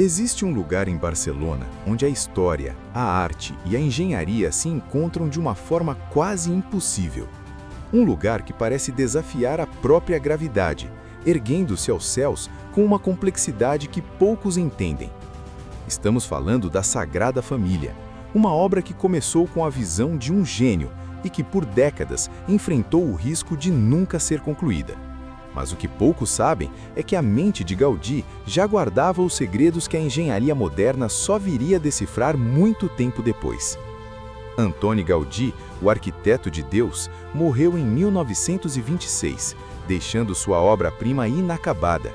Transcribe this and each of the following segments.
Existe um lugar em Barcelona onde a história, a arte e a engenharia se encontram de uma forma quase impossível. Um lugar que parece desafiar a própria gravidade, erguendo-se aos céus com uma complexidade que poucos entendem. Estamos falando da Sagrada Família, uma obra que começou com a visão de um gênio e que por décadas enfrentou o risco de nunca ser concluída. Mas o que poucos sabem é que a mente de Gaudí já guardava os segredos que a engenharia moderna só viria a decifrar muito tempo depois. Antoni Gaudí, o arquiteto de Deus, morreu em 1926, deixando sua obra-prima inacabada.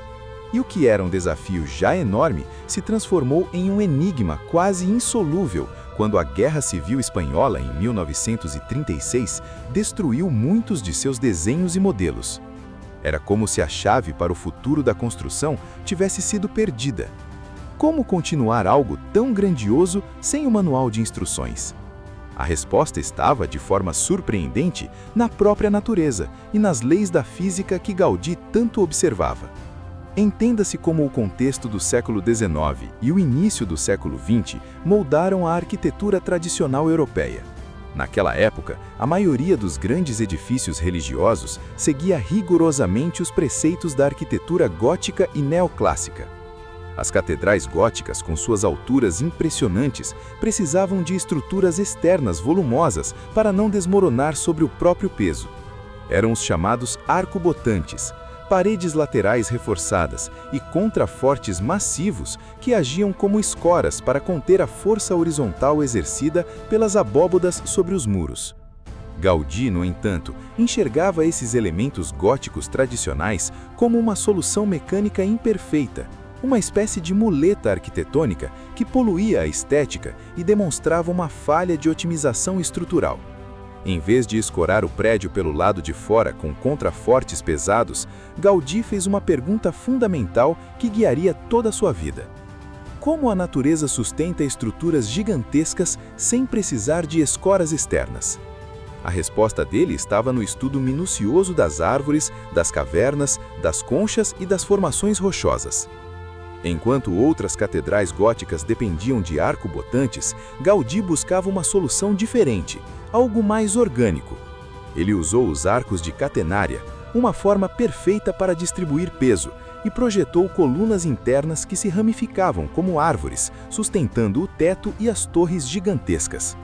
E o que era um desafio já enorme se transformou em um enigma quase insolúvel quando a Guerra Civil Espanhola, em 1936, destruiu muitos de seus desenhos e modelos. Era como se a chave para o futuro da construção tivesse sido perdida. Como continuar algo tão grandioso sem um manual de instruções? A resposta estava, de forma surpreendente, na própria natureza e nas leis da física que Gaudí tanto observava. Entenda-se como o contexto do século XIX e o início do século XX moldaram a arquitetura tradicional europeia. Naquela época, a maioria dos grandes edifícios religiosos seguia rigorosamente os preceitos da arquitetura gótica e neoclássica. As catedrais góticas, com suas alturas impressionantes, precisavam de estruturas externas volumosas para não desmoronar sobre o próprio peso. Eram os chamados arcobotantes, paredes laterais reforçadas e contrafortes massivos que agiam como escoras para conter a força horizontal exercida pelas abóbodas sobre os muros. Gaudí, no entanto, enxergava esses elementos góticos tradicionais como uma solução mecânica imperfeita, uma espécie de muleta arquitetônica que poluía a estética e demonstrava uma falha de otimização estrutural. Em vez de escorar o prédio pelo lado de fora com contrafortes pesados, Gaudí fez uma pergunta fundamental que guiaria toda a sua vida. Como a natureza sustenta estruturas gigantescas sem precisar de escoras externas? A resposta dele estava no estudo minucioso das árvores, das cavernas, das conchas e das formações rochosas. Enquanto outras catedrais góticas dependiam de arcobotantes, Gaudí buscava uma solução diferente, algo mais orgânico. Ele usou os arcos de catenária, uma forma perfeita para distribuir peso, e projetou colunas internas que se ramificavam como árvores, sustentando o teto e as torres gigantescas.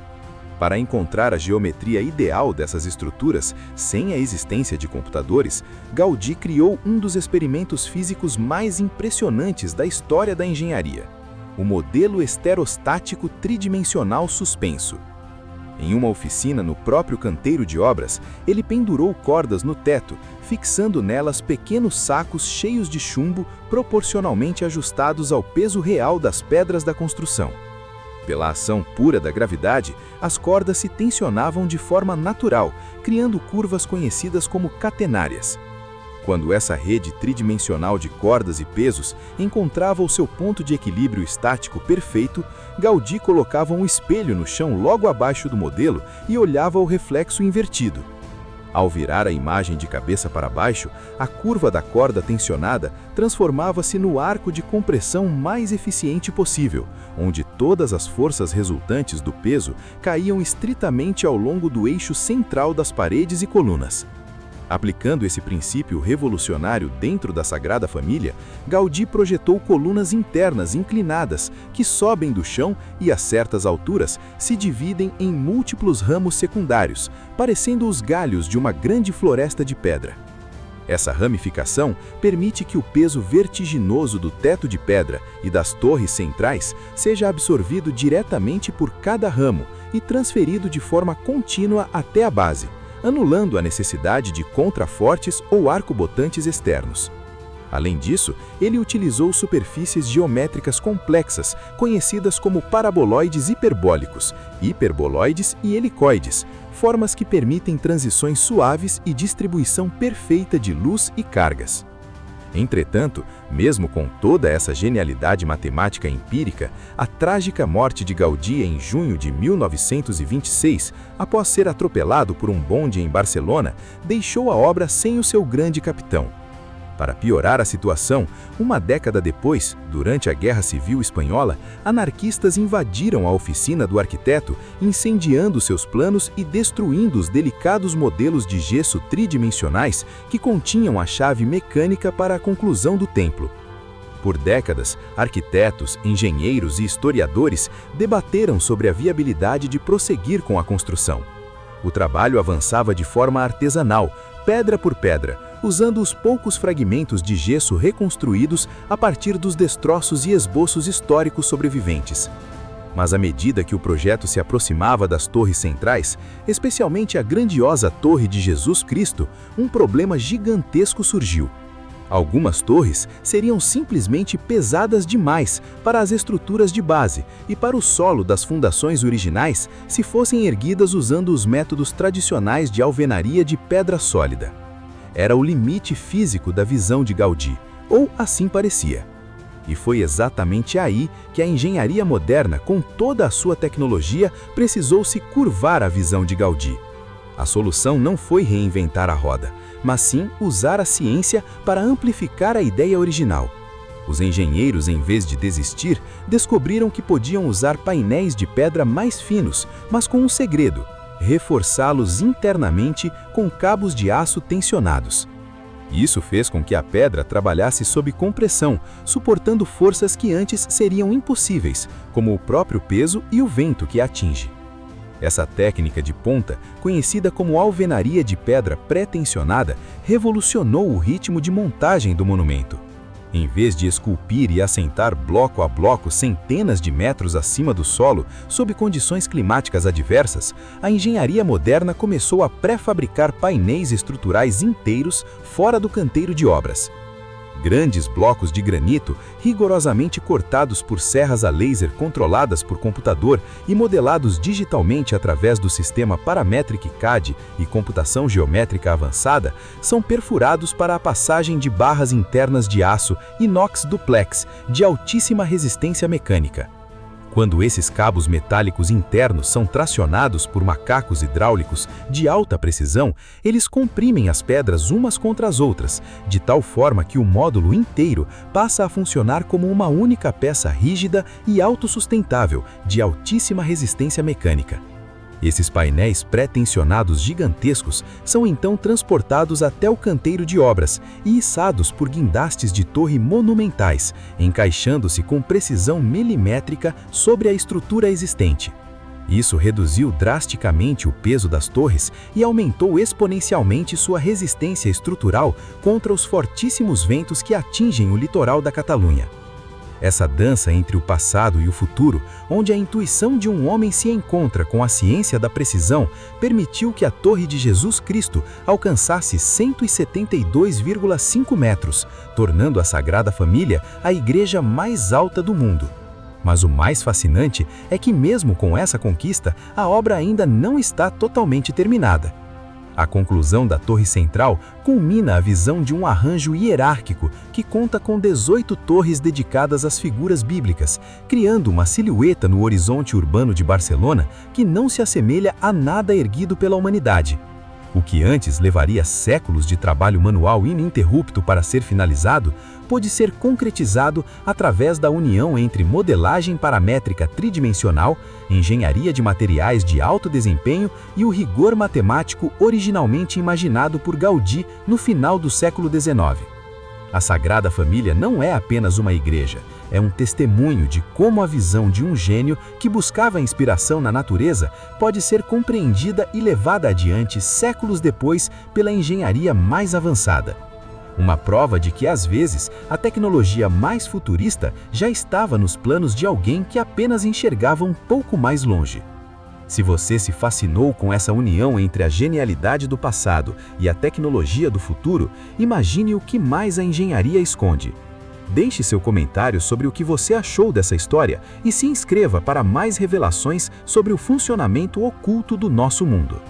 Para encontrar a geometria ideal dessas estruturas, sem a existência de computadores, Gaudí criou um dos experimentos físicos mais impressionantes da história da engenharia: o modelo esterostático tridimensional suspenso. Em uma oficina no próprio canteiro de obras, ele pendurou cordas no teto, fixando nelas pequenos sacos cheios de chumbo proporcionalmente ajustados ao peso real das pedras da construção. Pela ação pura da gravidade, as cordas se tensionavam de forma natural, criando curvas conhecidas como catenárias. Quando essa rede tridimensional de cordas e pesos encontrava o seu ponto de equilíbrio estático perfeito, Gaudí colocava um espelho no chão logo abaixo do modelo e olhava o reflexo invertido. Ao virar a imagem de cabeça para baixo, a curva da corda tensionada transformava-se no arco de compressão mais eficiente possível, onde todas as forças resultantes do peso caíam estritamente ao longo do eixo central das paredes e colunas. Aplicando esse princípio revolucionário dentro da Sagrada Família, Gaudí projetou colunas internas inclinadas que sobem do chão e, a certas alturas, se dividem em múltiplos ramos secundários, parecendo os galhos de uma grande floresta de pedra. Essa ramificação permite que o peso vertiginoso do teto de pedra e das torres centrais seja absorvido diretamente por cada ramo e transferido de forma contínua até a base, anulando a necessidade de contrafortes ou arcobotantes externos. Além disso, ele utilizou superfícies geométricas complexas, conhecidas como paraboloides hiperbólicos, hiperboloides e helicoides, formas que permitem transições suaves e distribuição perfeita de luz e cargas. Entretanto, mesmo com toda essa genialidade matemática empírica, a trágica morte de Gaudí em junho de 1926, após ser atropelado por um bonde em Barcelona, deixou a obra sem o seu grande capitão. Para piorar a situação, uma década depois, durante a Guerra Civil Espanhola, anarquistas invadiram a oficina do arquiteto, incendiando seus planos e destruindo os delicados modelos de gesso tridimensionais que continham a chave mecânica para a conclusão do templo. Por décadas, arquitetos, engenheiros e historiadores debateram sobre a viabilidade de prosseguir com a construção. O trabalho avançava de forma artesanal, pedra por pedra, usando os poucos fragmentos de gesso reconstruídos a partir dos destroços e esboços históricos sobreviventes. Mas à medida que o projeto se aproximava das torres centrais, especialmente a grandiosa Torre de Jesus Cristo, um problema gigantesco surgiu. Algumas torres seriam simplesmente pesadas demais para as estruturas de base e para o solo das fundações originais se fossem erguidas usando os métodos tradicionais de alvenaria de pedra sólida. Era o limite físico da visão de Gaudí, ou assim parecia. E foi exatamente aí que a engenharia moderna, com toda a sua tecnologia, precisou se curvar à visão de Gaudí. A solução não foi reinventar a roda, mas sim usar a ciência para amplificar a ideia original. Os engenheiros, em vez de desistir, descobriram que podiam usar painéis de pedra mais finos, mas com um segredo: reforçá-los internamente com cabos de aço tensionados. Isso fez com que a pedra trabalhasse sob compressão, suportando forças que antes seriam impossíveis, como o próprio peso e o vento que a atinge. Essa técnica de ponta, conhecida como alvenaria de pedra pré-tensionada, revolucionou o ritmo de montagem do monumento. Em vez de esculpir e assentar bloco a bloco centenas de metros acima do solo, sob condições climáticas adversas, a engenharia moderna começou a pré-fabricar painéis estruturais inteiros fora do canteiro de obras. Grandes blocos de granito, rigorosamente cortados por serras a laser controladas por computador e modelados digitalmente através do sistema Parametric CAD e computação geométrica avançada, são perfurados para a passagem de barras internas de aço inox duplex de altíssima resistência mecânica. Quando esses cabos metálicos internos são tracionados por macacos hidráulicos de alta precisão, eles comprimem as pedras umas contra as outras, de tal forma que o módulo inteiro passa a funcionar como uma única peça rígida e autossustentável, de altíssima resistência mecânica. Esses painéis pré-tensionados gigantescos são então transportados até o canteiro de obras e içados por guindastes de torre monumentais, encaixando-se com precisão milimétrica sobre a estrutura existente. Isso reduziu drasticamente o peso das torres e aumentou exponencialmente sua resistência estrutural contra os fortíssimos ventos que atingem o litoral da Catalunha. Essa dança entre o passado e o futuro, onde a intuição de um homem se encontra com a ciência da precisão, permitiu que a Torre de Jesus Cristo alcançasse 172,5 metros, tornando a Sagrada Família a igreja mais alta do mundo. Mas o mais fascinante é que, mesmo com essa conquista, a obra ainda não está totalmente terminada. A conclusão da torre central culmina a visão de um arranjo hierárquico que conta com 18 torres dedicadas às figuras bíblicas, criando uma silhueta no horizonte urbano de Barcelona que não se assemelha a nada erguido pela humanidade. O que antes levaria séculos de trabalho manual ininterrupto para ser finalizado, pôde ser concretizado através da união entre modelagem paramétrica tridimensional, engenharia de materiais de alto desempenho e o rigor matemático originalmente imaginado por Gaudí no final do século XIX. A Sagrada Família não é apenas uma igreja, é um testemunho de como a visão de um gênio que buscava inspiração na natureza pode ser compreendida e levada adiante séculos depois pela engenharia mais avançada. Uma prova de que, às vezes, a tecnologia mais futurista já estava nos planos de alguém que apenas enxergava um pouco mais longe. Se você se fascinou com essa união entre a genialidade do passado e a tecnologia do futuro, imagine o que mais a engenharia esconde. Deixe seu comentário sobre o que você achou dessa história e se inscreva para mais revelações sobre o funcionamento oculto do nosso mundo.